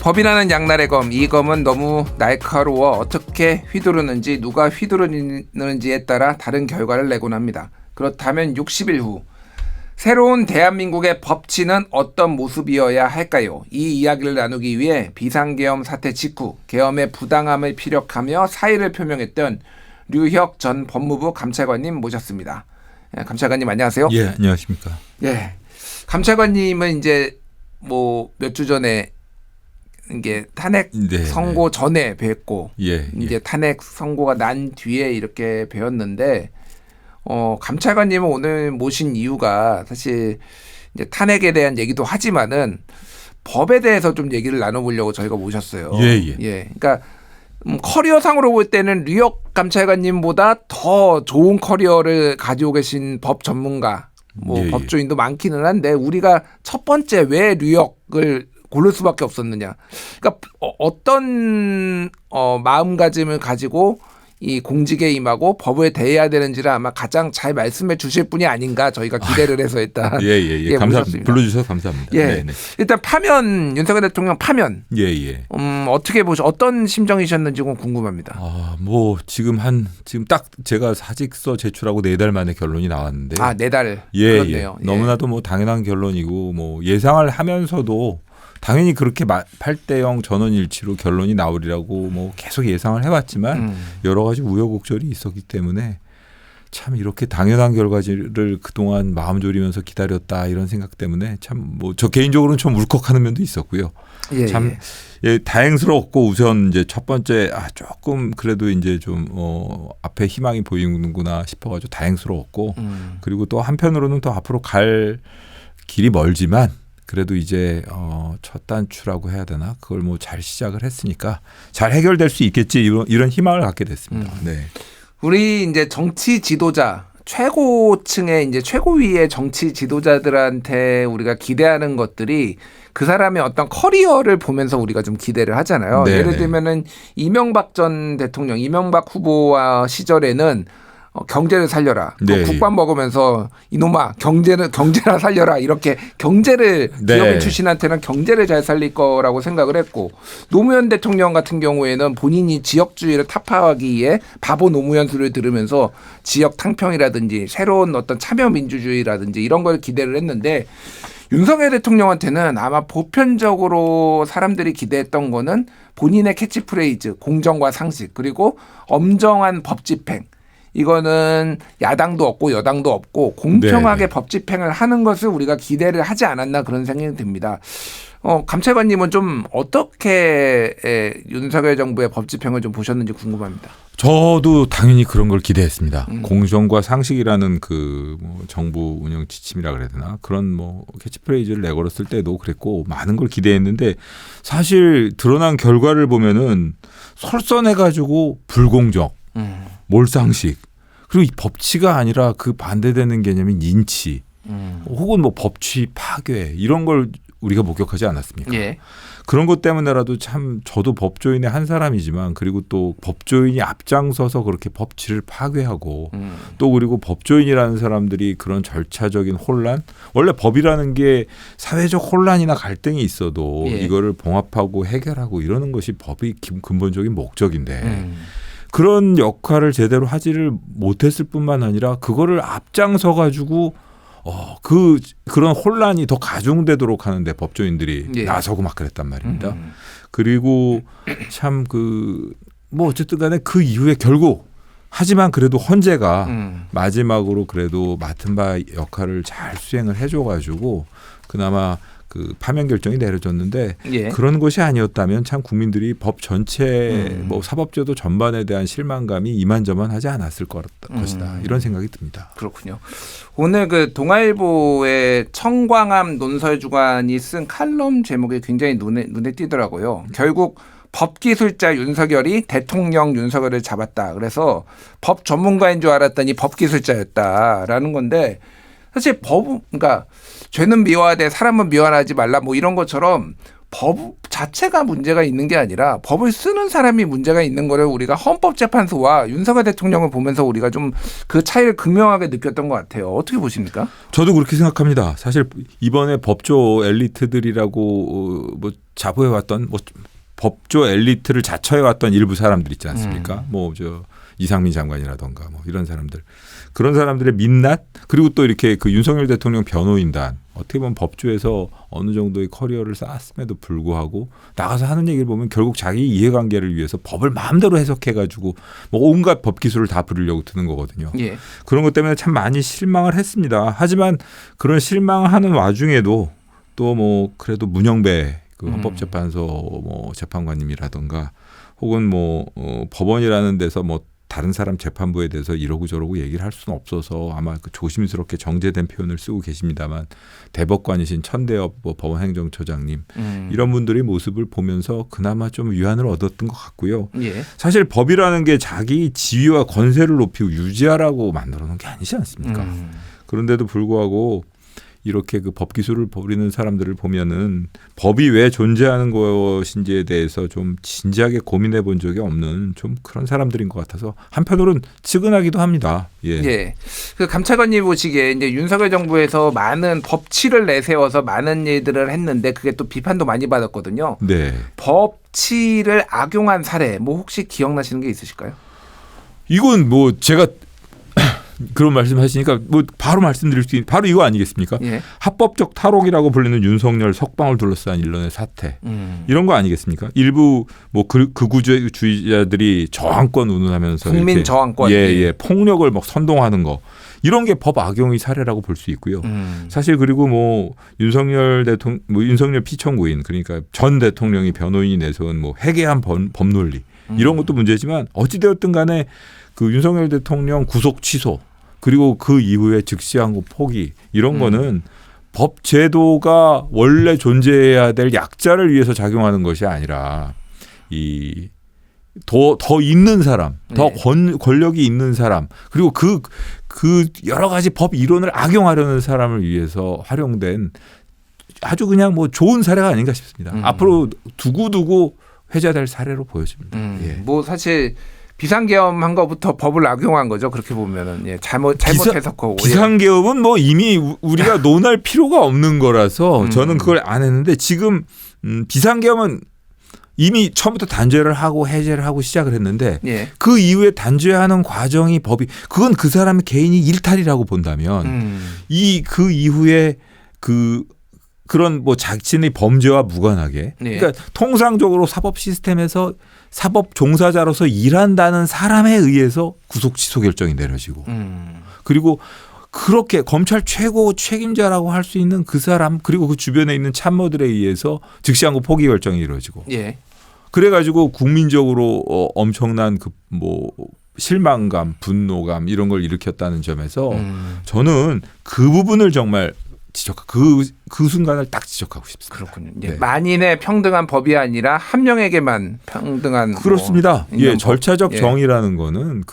법이라는 양날의 검, 이 검은 너무 날카로워 어떻게 휘두르는지 누가 휘두르는지에 따라 다른 결과를 내곤 합니다. 그렇다면 60일 후 새로운 대한민국의 법치는 어떤 모습이어야 할까요? 이 이야기를 나누기 위해 비상계엄 사태 직후 계엄의 부당함을 피력하며 사의를 표명했던 류혁 전 법무부 감찰관님 모셨습니다. 감찰관님 안녕하세요. 예, 안녕하십니까. 예, 감찰관님은 이제 뭐 몇 주 전에 이게 탄핵 선고 전에 뵀고 이제 탄핵 선고가 난 뒤에 이렇게 뵈었는데 감찰관님은 오늘 모신 이유가 사실 이제 탄핵에 대한 얘기도 하지만은 법에 대해서 좀 얘기를 나눠보려고 저희가 모셨어요. 예. 그러니까 커리어상으로 볼 때는 류혁 감찰관님보다 더 좋은 커리어를 가지고 계신 법 전문가, 법조인도 많기는 한데 우리가 첫 번째 왜 류혁을 고를 수밖에 없었느냐. 그러니까 어떤 마음가짐을 가지고 이 공직에 임하고 법을 대해야 되는지를 아마 가장 잘 말씀해 주실 분이 아닌가 저희가 기대를 해서 일단 감사합니다. 불러주셔서 감사합니다. 네네. 일단 파면 윤석열 대통령 파면 어떻게 어떤 심정이셨는지 궁금합니다. 지금 딱 제가 사직서 제출하고 4달 만에 결론이 나왔는데 4달 그렇네요. 너무나도 당연한 결론이고 예상을 하면서도 당연히 그렇게 8대0 전원일치로 결론이 나오리라고 계속 예상을 해왔지만 여러 가지 우여곡절이 있었기 때문에 참 이렇게 당연한 결과를 그동안 마음 졸이면서 기다렸다 이런 생각 때문에 참 저 개인적으로는 좀 울컥하는 면도 있었고요. 참 다행스러웠고 우선 이제 첫 번째 조금 그래도 이제 좀 앞에 희망이 보이는구나 싶어가지고 다행스러웠고 그리고 또 한편으로는 또 앞으로 갈 길이 멀지만 그래도 이제 첫 단추라고 해야 되나 그걸 잘 시작을 했으니까 잘 해결될 수 있겠지 이런 희망을 갖게 됐습니다. 네. 우리 이제 정치 지도자 최고층의 이제 최고위의 정치 지도자들한테 우리가 기대하는 것들이 그 사람의 어떤 커리어를 보면서 우리가 좀 기대를 하잖아요. 예를 들면은 이명박 전 대통령, 이명박 후보와 시절에는 경제를 살려라. 국밥 먹으면서 이놈아 경제라 살려라. 이렇게 경제를 기업인 출신한테는 경제를 잘 살릴 거라고 생각을 했고 노무현 대통령 같은 경우에는 본인이 지역주의를 타파하기 위해 바보 노무현 소리를 들으면서 지역 탕평이라든지 새로운 어떤 참여민주주의라든지 이런 걸 기대를 했는데 윤석열 대통령한테는 아마 보편적으로 사람들이 기대했던 거는 본인의 캐치프레이즈, 공정과 상식 그리고 엄정한 법 집행 이거는 야당도 없고 여당도 없고 공평하게 법 집행을 하는 것을 우리가 기대를 하지 않았나 그런 생각이 듭니다. 감찰관님은 좀 어떻게 윤석열 정부의 법 집행을 좀 보셨는지 궁금합니다. 저도 당연히 그런 걸 기대했습니다. 공정과 상식이라는 정부 운영 지침이라 그래야 되나 그런 캐치프레이즈를 내걸었을 때도 그랬고 많은 걸 기대했는데 사실 드러난 결과를 보면은 설선해가지고 불공정, 몰상식 그리고 이 법치가 아니라 그 반대되는 개념인 인치 혹은 법치 파괴 이런 걸 우리가 목격하지 않았습니까? 그런 것 때문에라도 참 저도 법조인의 한 사람이지만 그리고 또 법조인이 앞장서서 그렇게 법치를 파괴하고 또 그리고 법조인이라는 사람들이 그런 절차적인 혼란 원래 법이라는 게 사회적 혼란이나 갈등이 있어도 이거를 봉합하고 해결하고 이러는 것이 법의 근본적인 목적인데 그런 역할을 제대로 하지를 못했을 뿐만 아니라 그거를 앞장서 가지고 그런 혼란이 더 가중되도록 하는데 법조인들이 나서고 막 그랬단 말입니다. 그리고 참 어쨌든 간에 그 이후에 결국 하지만 그래도 헌재가 마지막으로 그래도 맡은 바 역할을 잘 수행을 해줘 가지고 그나마 파면 결정이 내려졌는데 그런 것이 아니었다면 참 국민들이 법 전체 사법제도 전반에 대한 실망감이 이만저만하지 않았을 것이다 이런 생각이 듭니다. 그렇군요. 오늘 동아일보의 청광암 논설주간이 쓴 칼럼 제목이 굉장히 눈에 띄더라고요. 결국 법기술자 윤석열이 대통령 윤석열을 잡았다. 그래서 법 전문가인 줄 알았더니 법기술자였다라는 건데 사실 그러니까 죄는 미워하되 사람은 미워하지 말라 이런 것처럼 법 자체가 문제가 있는 게 아니라 법을 쓰는 사람이 문제가 있는 거를 우리가 헌법재판소와 윤석열 대통령을 보면서 우리가 좀 그 차이를 극명하게 느꼈던 것 같아요. 어떻게 보십니까? 저도 그렇게 생각합니다. 사실 이번에 법조 엘리트들이라고 뭐 자부해왔던 뭐 법조 엘리트를 자처해왔던 일부 사람들 있지 않습니까? 뭐 저 이상민 장관이라던가 뭐 이런 사람들, 그런 사람들의 민낯, 그리고 또 이렇게 그 윤석열 대통령 변호인단, 어떻게 보면 법조에서 어느 정도의 커리어를 쌓았음에도 불구하고 나가서 하는 얘기를 보면 결국 자기 이해관계를 위해서 법을 마음대로 해석해가지고 뭐 온갖 법 기술을 다 부리려고 드는 거거든요. 예. 그런 것 때문에 참 많이 실망을 했습니다. 하지만 그런 실망하는 와중에도 또 뭐 그래도 문영배 그 헌법재판소 뭐 재판관님이라든가 혹은 뭐 법원이라는 데서 뭐 다른 사람 재판부에 대해서 이러고 저러고 얘기를 할 수는 없어서 아마 그 조심스럽게 정제된 표현을 쓰고 계십니다만, 대법관이신 천대엽 뭐 법원행정처장님 이런 분들의 모습을 보면서 그나마 좀 위안을 얻었던 것 같고요. 예. 사실 법이라는 게 자기 지위와 권세를 높이고 유지하라고 만들어 놓은 게 아니지 않습니까? 그런데도 불구하고 이렇게 그 법 기술을 부리는 사람들을 보면은 법이 왜 존재하는 것인지에 대해서 좀 진지하게 고민해 본 적이 없는 좀 그런 사람들인 것 같아서 한편으로는 측은하기도 합니다. 예. 예. 그 감찰관님 보시기에 이제 윤석열 정부에서 많은 법치를 내세워서 많은 일들을 했는데 그게 또 비판도 많이 받았거든요. 네. 법치를 악용한 사례 뭐 혹시 기억나시는 게 있으실까요? 이건 뭐 제가 그런 말씀하시니까 뭐 바로 말씀드릴 수 있는 바로 이거 아니겠습니까? 예. 합법적 탈옥이라고 불리는 윤석열 석방을 둘러싼 일련의 사태, 이런 거 아니겠습니까? 일부 뭐 극우주의자들이 저항권 운운하면서 국민 이렇게 저항권, 예, 폭력을 막 선동하는 거, 이런 게 법 악용의 사례라고 볼 수 있고요. 사실 그리고 뭐 윤석열 대통령, 뭐 윤석열 피청구인, 그러니까 전 대통령이 변호인이 내세운 뭐 회개한 법논리, 이런 것도 문제지만 어찌 되었든 간에 그 윤석열 대통령 구속 취소, 그리고 그 이후에 즉시항고 포기, 이런 거는 법 제도가 원래 존재해야 될 약자를 위해서 작용하는 것이 아니라 이 더 있는 사람, 더 권력이 있는 사람, 그리고 그 여러 가지 법 이론을 악용하려는 사람을 위해서 활용된 아주 그냥 뭐 좋은 사례가 아닌가 싶습니다. 앞으로 두고두고 회자될 사례로 보여집니다. 예. 뭐 사실 비상계엄한 거부터 법을 악용한 거죠. 그렇게 보면은 예, 잘못 해석하고. 비상계엄은 뭐 이미 우리가 논할 필요가 없는 거라서 저는 그걸 안 했는데, 지금 비상계엄은 이미 처음부터 단죄를 하고 해제를 하고 시작을 했는데 예. 그 이후에 단죄하는 과정이 법이, 그건 그 사람의 개인이 일탈이라고 본다면 그 이후에 그런 뭐 자신의 범죄와 무관하게, 예. 그러니까 통상적으로 사법 시스템에서 사법 종사자로서 일한다는 사람에 의해서 구속 취소 결정이 내려지고, 그리고 그렇게 검찰 최고 책임자라고 할 수 있는 그 사람, 그리고 그 주변에 있는 참모들에 의해서 즉시항고 포기 결정이 이루어지고, 예. 그래가지고 국민적으로 엄청난 그 뭐 실망감, 분노감 이런 걸 일으켰다는 점에서 저는 그 부분을 정말 그 순간을 딱 지적하고 싶습니다. 그렇군요. 예. 네. 만인의 평등한 법이 아니라 한 명에게만 평등한. 그렇습니다. 뭐 예, 절차적 예. 정의라는 거는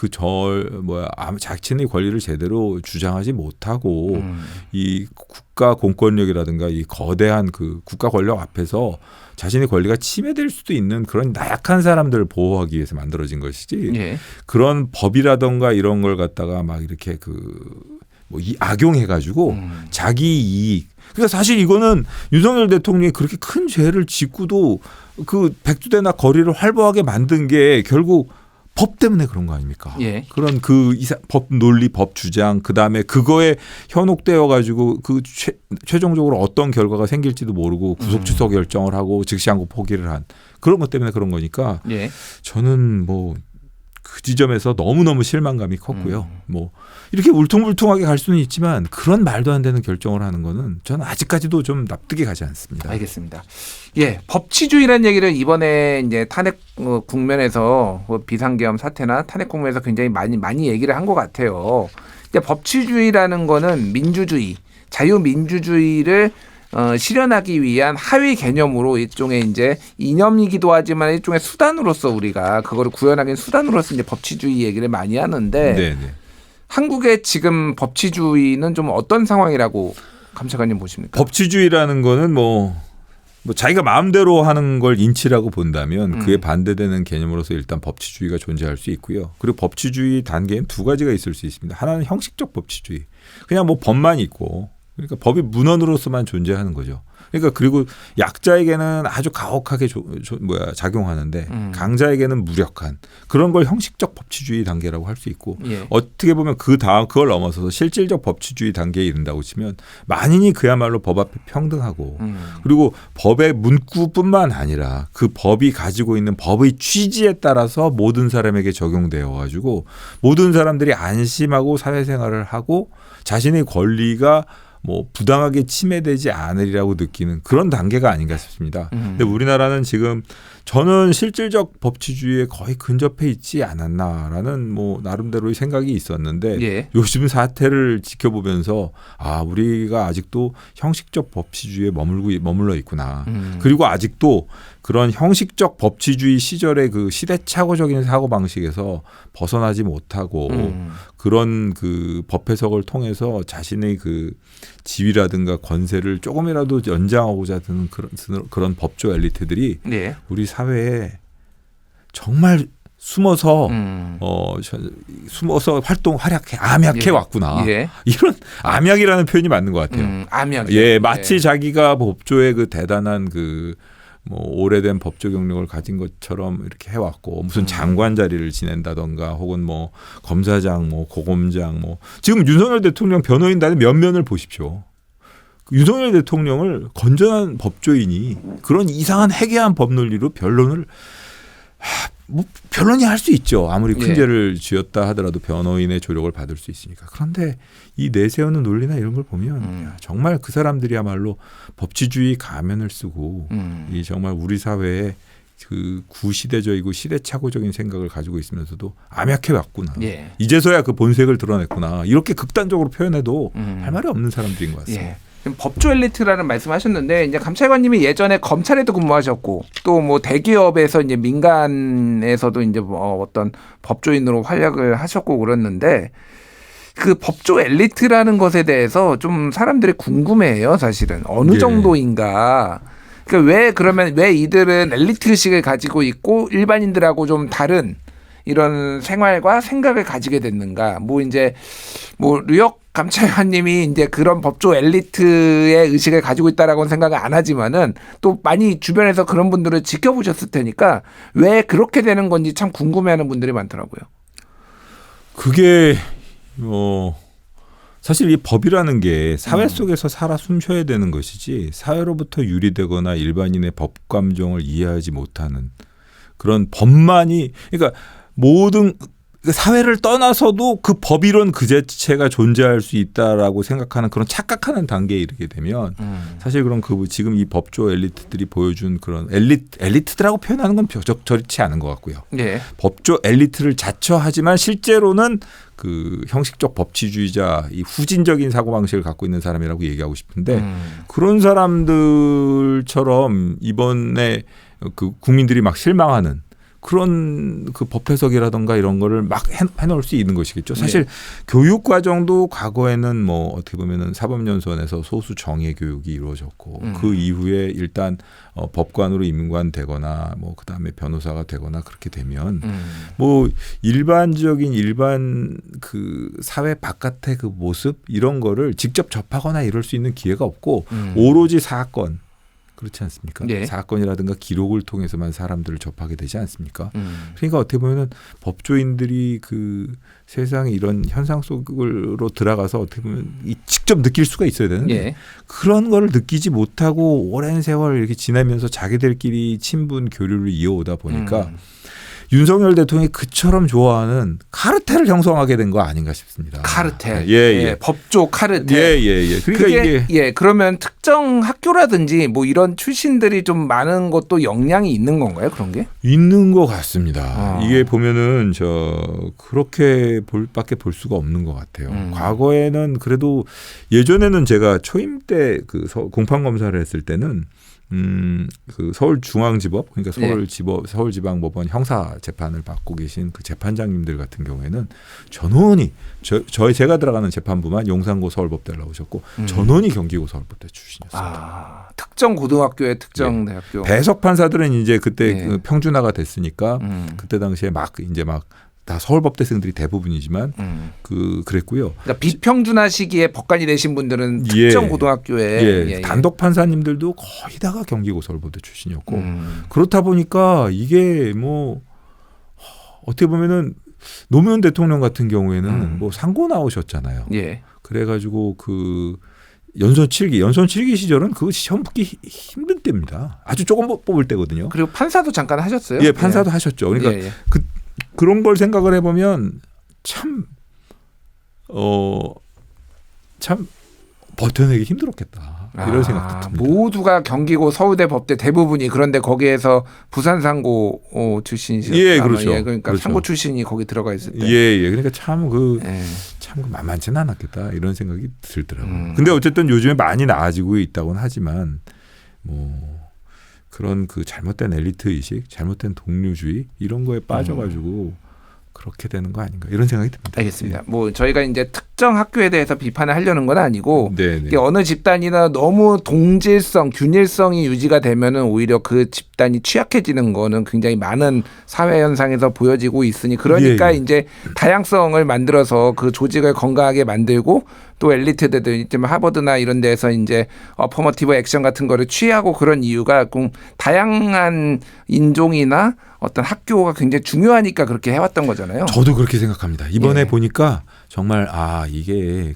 자신의 권리를 제대로 주장하지 못하고 이 국가 공권력이라든가 이 거대한 그 국가 권력 앞에서 자신의 권리가 침해될 수도 있는 그런 나약한 사람들을 보호하기 위해서 만들어진 것이지. 예. 그런 법이라든가 이런 걸 갖다가 막 이렇게 악용해가지고 자기 이익. 그러니까 사실 이거는 윤석열 대통령이 그렇게 큰 죄를 짓고도 그 백두대나 거리를 활보하게 만든 게 결국 법 때문에 그런 거 아닙니까? 예. 그런 법 논리, 법 주장, 그 다음에 그거에 현혹되어 가지고 최종적으로 어떤 결과가 생길지도 모르고 구속 취소 결정을 하고 즉시항고 포기를 한 그런 것 때문에 그런 거니까 예. 저는 뭐 그 지점에서 너무너무 실망감이 컸고요. 뭐 이렇게 울퉁불퉁하게 갈 수는 있지만 그런 말도 안 되는 결정을 하는 거는 저는 아직까지도 좀 납득이 가지 않습니다. 알겠습니다. 예, 법치주의라는 얘기를 이번에 이제 탄핵 국면에서 비상계엄 사태나 탄핵 국면에서 굉장히 많이 얘기를 한 것 같아요. 근데 법치주의라는 거는 민주주의, 자유민주주의를 실현하기 위한 하위 개념으로 일종의 이제 이념이기도 하지만 일종의 수단으로서 우리가 그거를 구현하기 수단으로서 이제 법치주의 얘기를 많이 하는데 네네. 한국의 지금 법치주의는 좀 어떤 상황이라고 감찰관님 보십니까? 법치주의라는 거는 뭐 뭐 자기가 마음대로 하는 걸 인치라고 본다면 그에 반대되는 개념으로서 일단 법치주의가 존재할 수 있고요. 그리고 법치주의 단계엔 두 가지가 있을 수 있습니다. 하나는 형식적 법치주의. 그냥 뭐 법만 있고 그러니까 법이 문헌으로서만 존재하는 거죠. 그러니까 그리고 약자에게는 아주 가혹하게 작용하는데 강자에게는 무력한 그런 걸 형식적 법치주의 단계라고 할 수 있고 예. 어떻게 보면 그 다음 그걸 넘어서서 실질적 법치주의 단계에 이른다고 치면 만인이 그야말로 법 앞에 평등하고 그리고 법의 문구뿐만 아니라 그 법이 가지고 있는 법의 취지에 따라서 모든 사람에게 적용되어 가지고 모든 사람들이 안심하고 사회생활을 하고 자신의 권리가 뭐 부당하게 침해되지 않으리라고 느끼는 그런 단계가 아닌가 싶습니다. 근데 우리나라는 지금 저는 실질적 법치주의에 거의 근접해 있지 않았나라는 뭐 나름대로의 생각이 있었는데 예. 요즘 사태를 지켜보면서 아 우리가 아직도 형식적 법치주의에 머물러 있구나. 그리고 아직도 그런 형식적 법치주의 시절의 그 시대착오적인 사고 방식에서 벗어나지 못하고 그런 그 법 해석을 통해서 자신의 그 지위라든가 권세를 조금이라도 연장하고자 드는 그런 법조 엘리트들이 예. 우리 사회에 정말 숨어서 숨어서 암약해 예. 왔구나. 예. 이런 암약이라는 표현이 맞는 것 같아요. 암약. 예, 마치 자기가 법조의 그 대단한 그 뭐 오래된 법조 경력을 가진 것처럼 이렇게 해왔고 무슨 장관 자리를 지낸다던가 혹은 뭐 검사장, 뭐 고검장, 뭐 지금 윤석열 대통령 변호인단의 면면을 보십시오. 윤석열 대통령을 건전한 법조인이 그런 이상한 해괴한 법 논리로 변론을 뭐 변론이 할 수 있죠. 아무리 큰 예. 죄를 지었다 하더라도 변호인의 조력을 받을 수 있으니까. 그런데 이 내세우는 논리나 이런 걸 보면 야, 정말 그 사람들이야말로 법치주의 가면을 쓰고 이 정말 우리 사회에 그 구시대적이고 시대착오적인 생각을 가지고 있으면서도 암약해 왔구나. 예. 이제서야 그 본색을 드러냈구나. 이렇게 극단적으로 표현해도 할 말이 없는 사람들인 것 같습니다. 예. 법조 엘리트라는 말씀하셨는데 이제 감찰관님이 예전에 검찰에도 근무하셨고 또 뭐 대기업에서 이제 민간에서도 이제 뭐 어떤 법조인으로 활약을 하셨고 그랬는데 그 법조 엘리트라는 것에 대해서 좀 사람들이 궁금해해요, 사실은 어느 예. 정도인가. 그러면 왜 이들은 엘리트 의식을 가지고 있고 일반인들하고 좀 다른 이런 생활과 생각을 가지게 됐는가. 류혁 감찰관님이 이제 그런 법조 엘리트의 의식을 가지고 있다라고는 생각을 안 하지만은 또 많이 주변에서 그런 분들을 지켜보셨을 테니까 왜 그렇게 되는 건지 참 궁금해하는 분들이 많더라고요. 그게 사실 이 법이라는 게 사회 속에서 살아 숨쉬어야 되는 것이지 사회로부터 유리되거나 일반인의 법 감정을 이해하지 못하는 그런 법만이 그러니까 모든 사회를 떠나서도 그 법이론 그 자체가 존재할 수 있다라고 생각하는 그런 착각하는 단계에 이르게 되면 사실 그런 지금 이 법조 엘리트들이 보여준 그런 엘리트들하고 표현하는 건 적절치 않은 것 같고요. 예. 법조 엘리트를 자처하지만 실제로는 그 형식적 법치주의자 이 후진적인 사고방식을 갖고 있는 사람이라고 얘기하고 싶은데 그런 사람들처럼 이번에 그 국민들이 막 실망하는 그런 그 법 해석이라든가 이런 거를 막 해놓을 수 있는 것이겠죠. 사실 교육 과정도 과거에는 뭐 어떻게 보면은 사법연수원에서 소수 정예 교육이 이루어졌고 그 이후에 일단 법관으로 임관되거나 뭐 그다음에 변호사가 되거나 그렇게 되면 뭐 일반 그 사회 바깥의 그 모습 이런 거를 직접 접하거나 이럴 수 있는 기회가 없고 오로지 사건 그렇지 않습니까? 네. 사건이라든가 기록을 통해서만 사람들을 접하게 되지 않습니까? 그러니까 어떻게 보면 법조인들이 그 세상에 이런 현상 속으로 들어가서 어떻게 보면 직접 느낄 수가 있어야 되는데 예. 그런 거를 느끼지 못하고 오랜 세월 이렇게 지나면서 자기들끼리 친분 교류를 이어오다 보니까 윤석열 대통령이 그처럼 좋아하는 카르텔을 형성하게 된 거 아닌가 싶습니다. 카르텔. 예. 법조 카르텔. 예. 그러니까 이게 그러면 특정 학교라든지 뭐 이런 출신들이 좀 많은 것도 영향이 있는 건가요? 그런 게? 있는 것 같습니다. 이게 보면은 그렇게 밖에 볼 수가 없는 것 같아요. 과거에는 그래도 예전에는 제가 초임 때 그 공판 검사를 했을 때는 그 서울중앙지법 그러니까 서울지방법원 형사 재판을 받고 계신 그 재판장님들 같은 경우에는 전원이 제가 들어가는 재판부만 용산고 서울법대를 나오셨고 전원이 경기고 서울법대 출신이었습니다. 특정 고등학교의 특정 대학교. 배석 판사들은 이제 그때 그 평준화가 됐으니까 그때 당시에 막 다 서울법대생들이 대부분이지만 그랬고요. 그러니까 비평준화 시기에 법관이 되신 분들은 특정 고등학교에 단독 판사님들도 거의 다가 경기고 서울법대 출신이었고 그렇다 보니까 이게 뭐 어떻게 보면은 노무현 대통령 같은 경우에는 뭐 상고 나오셨잖아요. 그래가지고 그 연선 7기 시절은 그 시험 붙기 힘든 때입니다. 아주 조금 뽑을 때거든요. 그리고 판사도 잠깐 하셨어요? 예, 판사도 하셨죠. 그러니까 그런 걸 생각을 해보면 참 버텨내기 힘들었겠다. 이런 생각도 듭니다. 모두가 경기고 서울대 법대 대부분이 그런데 거기에서 부산 상고 출신이셨다. 예, 그렇죠. 그러니까 그렇죠. 상고 출신이 거기 들어가 있을 때. 그러니까 참 만만치는 않았겠다 이런 생각이 들더라고요. 근데 어쨌든 요즘에 많이 나아지고 있다고는 하지만 뭐 그런 그 잘못된 엘리트 의식, 잘못된 동료주의 이런 거에 빠져가지고 그렇게 되는 거 아닌가 이런 생각이 듭니다. 알겠습니다. 뭐 저희가 이제 특정 학교에 대해서 비판을 하려는 건 아니고 이게 어느 집단이나 너무 동질성, 균일성이 유지가 되면은 오히려 그 집단이 취약해지는 거는 굉장히 많은 사회 현상에서 보여지고 있으니 그러니까 이제 다양성을 만들어서 그 조직을 건강하게 만들고 또 엘리트들 하버드나 이런 데서 이제 어퍼머티브 액션 같은 거를 취하고 그런 이유가 다양한 인종이나 어떤 학교가 굉장히 중요하니까 그렇게 해왔던 거잖아요. 저도 그렇게 생각합니다. 이번에 보니까 정말 이게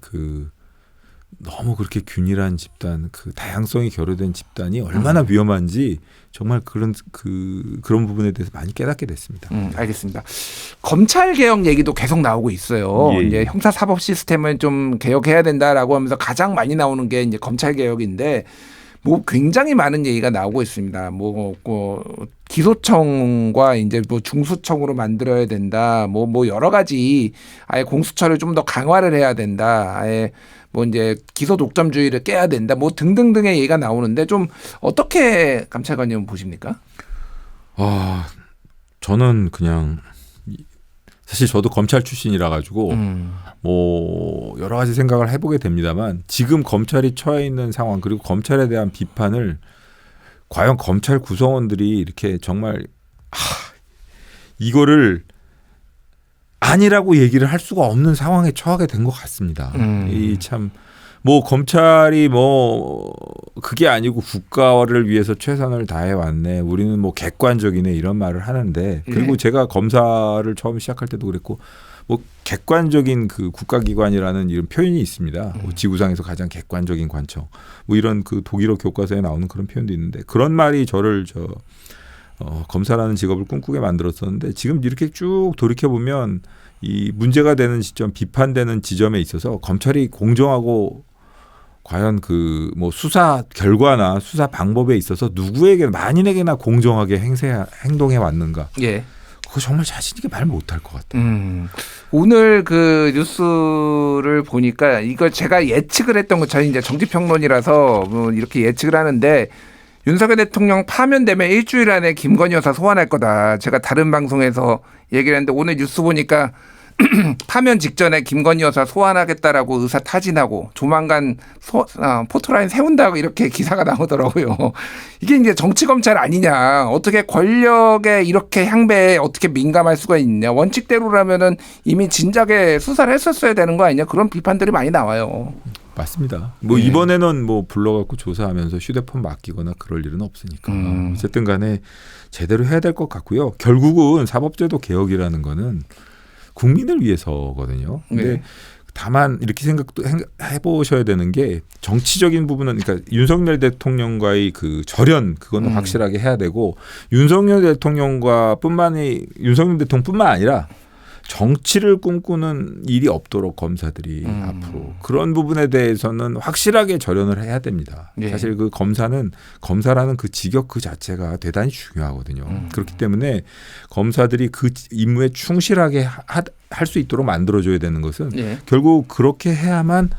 너무 그렇게 균일한 집단, 그 다양성이 결여된 집단이 얼마나 위험한지 정말 그런 부분에 대해서 많이 깨닫게 됐습니다. 알겠습니다. 검찰 개혁 얘기도 계속 나오고 있어요. 이제 형사 사법 시스템을 좀 개혁해야 된다라고 하면서 가장 많이 나오는 게 이제 검찰 개혁인데. 뭐 굉장히 많은 얘기가 나오고 있습니다. 기소청과 이제 뭐 중수청으로 만들어야 된다. 뭐 여러 가지 아예 공수처를 좀 더 강화를 해야 된다. 아예 뭐 이제 기소 독점주의를 깨야 된다. 뭐 등등등의 얘기가 나오는데 좀 어떻게 감찰관님은 보십니까? 저는 그냥 사실 저도 검찰 출신이라 가지고 뭐 여러 가지 생각을 해보게 됩니다만 지금 검찰이 처해 있는 상황 그리고 검찰에 대한 비판을 과연 검찰 구성원들이 이렇게 정말 이거를 아니라고 얘기를 할 수가 없는 상황에 처하게 된 것 같습니다. 이 참 뭐 검찰이 뭐 그게 아니고 국가를 위해서 최선을 다해 왔네. 우리는 뭐 객관적이네 이런 말을 하는데 그리고 제가 검사를 처음 시작할 때도 그랬고 뭐 객관적인 그 국가기관이라는 이런 표현이 있습니다. 뭐 지구상에서 가장 객관적인 관청. 뭐 이런 그 독일어 교과서에 나오는 그런 표현도 있는데 그런 말이 저를 검사라는 직업을 꿈꾸게 만들었었는데 지금 이렇게 쭉 돌이켜 보면 이 문제가 되는 지점, 비판되는 지점에 있어서 검찰이 공정하고 과연 그 뭐 수사 결과나 수사 방법에 있어서 누구에게 만인에게나 공정하게 행동해 왔는가? 그거 정말 자신 있게 말 못할 것 같아요. 오늘 그 뉴스를 보니까 이걸 제가 예측을 했던 거 저희 이제 정치평론이라서 뭐 이렇게 예측을 하는데 윤석열 대통령 파면되면 일주일 안에 김건희 여사 소환할 거다. 제가 다른 방송에서 얘기를 했는데 오늘 뉴스 보니까 파면 직전에 김건희 여사 소환하겠다라고 의사 타진하고 조만간 포토라인 세운다고 이렇게 기사가 나오더라고요. 이게 이제 정치검찰 아니냐. 어떻게 권력에 이렇게 향배에 어떻게 민감할 수가 있냐. 원칙대로라면은 이미 진작에 수사를 했었어야 되는 거 아니냐. 그런 비판들이 많이 나와요. 맞습니다. 뭐 이번에는 뭐 불러갖고 조사하면서 휴대폰 맡기거나 그럴 일은 없으니까 어쨌든 간에 제대로 해야 될 것 같고요. 결국은 사법제도 개혁이라는 거는 국민을 위해서거든요. 근데 다만 이렇게 생각도 해보셔야 되는 게 정치적인 부분은 그러니까 윤석열 대통령과의 그 절연 그거는 확실하게 해야 되고 윤석열 대통령뿐만 아니라 정치를 꿈꾸는 일이 없도록 검사들이 앞으로 그런 부분에 대해서는 확실하게 절연을 해야 됩니다. 사실 그 검사라는 그 직역 그 자체가 대단히 중요하거든요. 그렇기 때문에 검사들이 그 임무에 충실하게 할 수 있도록 만들어줘야 되는 것은 결국 그렇게 해야만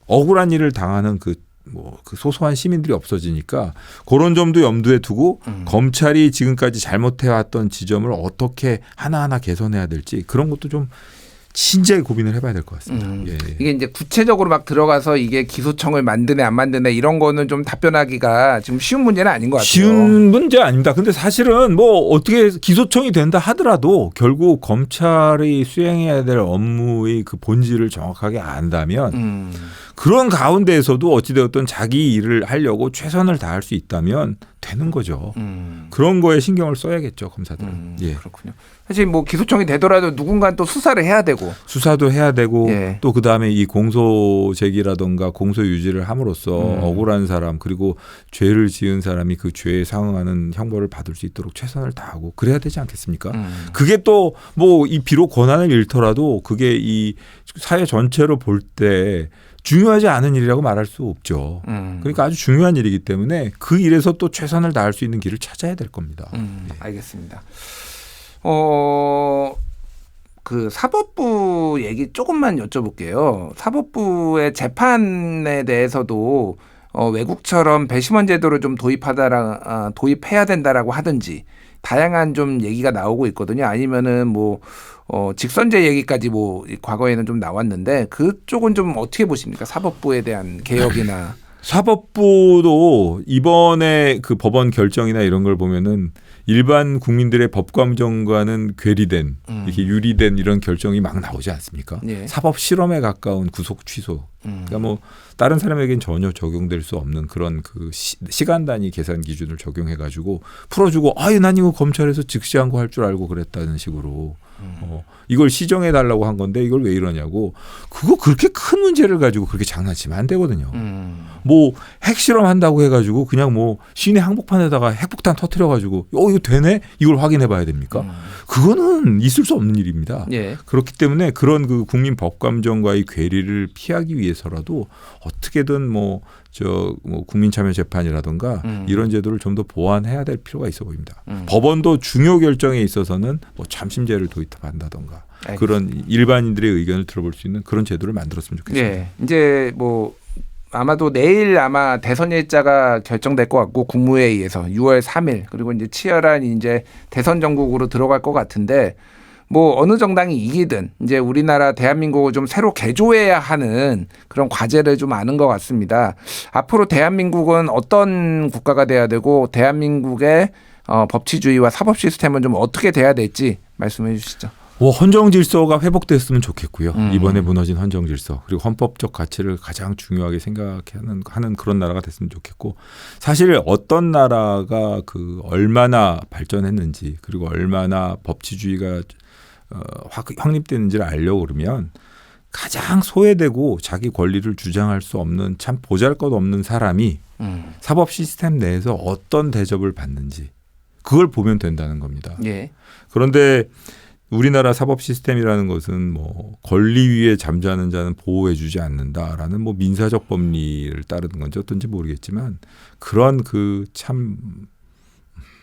억울한 일을 당하는 그 뭐 그 소소한 시민들이 없어지니까 그런 점도 염두에 두고 검찰이 지금까지 잘못해왔던 지점을 어떻게 하나하나 개선해야 될지 그런 것도 좀 진지하게 고민을 해봐야 될 것 같습니다. 예. 이게 이제 구체적으로 막 들어가서 이게 기소청을 만드네 안 만드네 이런 거는 좀 답변하기가 지금 쉬운 문제는 아닌 것 같아요. 쉬운 문제 아닙니다. 근데 사실은 뭐 어떻게 기소청이 된다 하더라도 결국 검찰이 수행해야 될 업무의 그 본질을 정확하게 안다면 그런 가운데에서도 어찌되었든 자기 일을 하려고 최선을 다할 수 있다면 되는 거죠. 그런 거에 신경을 써야겠죠, 검사들은. 예. 그렇군요. 사실 뭐 기소청이 되더라도 누군가 또 수사를 해야 되고 수사도 해야 되고 예. 또 그다음에 이 공소 제기라든가 공소 유지를 함으로써 억울한 사람 그리고 죄를 지은 사람이 그 죄에 상응하는 형벌을 받을 수 있도록 최선을 다하고 그래야 되지 않겠습니까? 그게 또 뭐 이 비록 권한을 잃더라도 그게 이 사회 전체로 볼 때 중요하지 않은 일이라고 말할 수 없죠. 그러니까 아주 중요한 일이기 때문에 그 일에서 또 최선을 다할 수 있는 길을 찾아야 될 겁니다. 예. 알겠습니다. 그 사법부 얘기 조금만 여쭤볼게요. 사법부의 재판에 대해서도 외국처럼 배심원 제도를 좀 도입해야 된다라고 하든지 다양한 좀 얘기가 나오고 있거든요. 아니면은 뭐 직선제 얘기까지 뭐 과거에는 좀 나왔는데 그쪽은 좀 어떻게 보십니까? 사법부에 대한 개혁이나 사법부도 이번에 그 법원 결정이나 이런 걸 보면은 일반 국민들의 법감정과는 괴리된 이렇게 유리된 이런 결정이 막 나오지 않습니까? 예. 사법 실험에 가까운 구속 취소. 그러니까 뭐 다른 사람에겐 전혀 적용될 수 없는 그런 그 시간 단위 계산 기준을 적용해 가지고 풀어주고 아유 난 이거 검찰에서 즉시 항고할 줄 알고 그랬다는 식으로 이걸 시정해 달라고 한 건데 이걸 왜 이러냐고 그거 그렇게 큰 문제를 가지고 그렇게 장난치면 안 되거든요. 뭐 핵실험 한다고 해가지고 그냥 뭐 시내 항복판에다가 핵폭탄 터뜨려 가지고 이거 되네 이걸 확인해 봐야 됩니까? 그거는 있을 수 없는 일입니다. 예. 그렇기 때문에 그런 그 국민 법감정과의 괴리를 피하기 위해서라도 어떻게든 뭐 국민참여재판이라든가 이런 제도를 좀 더 보완해야 될 필요가 있어 보입니다. 법원도 중요 결정에 있어서는 뭐 참심제를 도입한다든가 그런 일반인들의 의견을 들어볼 수 있는 그런 제도를 만들었으면 좋겠습니다. 예. 이제 뭐 아마도 내일 아마 대선 일자가 결정될 것 같고 국무회의에서 6월 3일 그리고 이제 치열한 이제 대선 전국으로 들어갈 것 같은데 뭐 어느 정당이 이기든 이제 우리나라 대한민국을 좀 새로 개조해야 하는 그런 과제를 좀 아는 것 같습니다. 앞으로 대한민국은 어떤 국가가 돼야 되고 대한민국의 법치주의와 사법 시스템은 좀 어떻게 돼야 될지 말씀해 주시죠. 헌정 질서가 회복됐으면 좋겠고요. 이번에 무너진 헌정 질서 그리고 헌법적 가치를 가장 중요하게 생각하는 그런 나라가 됐으면 좋겠고 사실 어떤 나라가 그 얼마나 발전했는지 그리고 얼마나 법치주의가 확립되는지를 알려고 그러면 가장 소외되고 자기 권리를 주장할 수 없는 참 보잘것없는 사람이 사법 시스템 내에서 어떤 대접을 받는지 그걸 보면 된다는 겁니다. 예. 그런데 우리나라 사법 시스템이라는 것은 뭐 권리 위에 잠자는 자는 보호해주지 않는다라는 뭐 민사적 법리를 따르는 건지 어떤지 모르겠지만 그런 그 참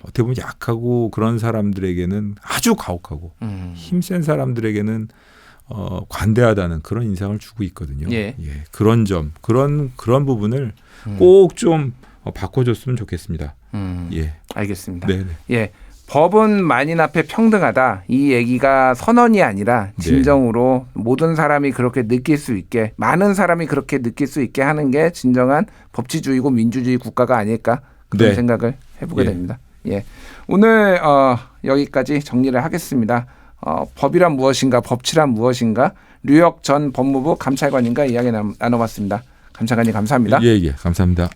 어떻게 보면 약하고 그런 사람들에게는 아주 가혹하고 힘센 사람들에게는 관대하다는 그런 인상을 주고 있거든요. 예. 예, 그런 점, 그런 부분을 꼭 좀 바꿔줬으면 좋겠습니다. 예, 알겠습니다. 네. 예. 법은 만인 앞에 평등하다. 이 얘기가 선언이 아니라 진정으로 모든 사람이 그렇게 느낄 수 있게 많은 사람이 그렇게 느낄 수 있게 하는 게 진정한 법치주의고 민주주의 국가가 아닐까 그런 생각을 해보게 됩니다. 예. 오늘 여기까지 정리를 하겠습니다. 법이란 무엇인가 법치란 무엇인가 류혁 전 법무부 감찰관님과 이야기 나눠봤습니다. 감찰관님 감사합니다. 예, 감사합니다.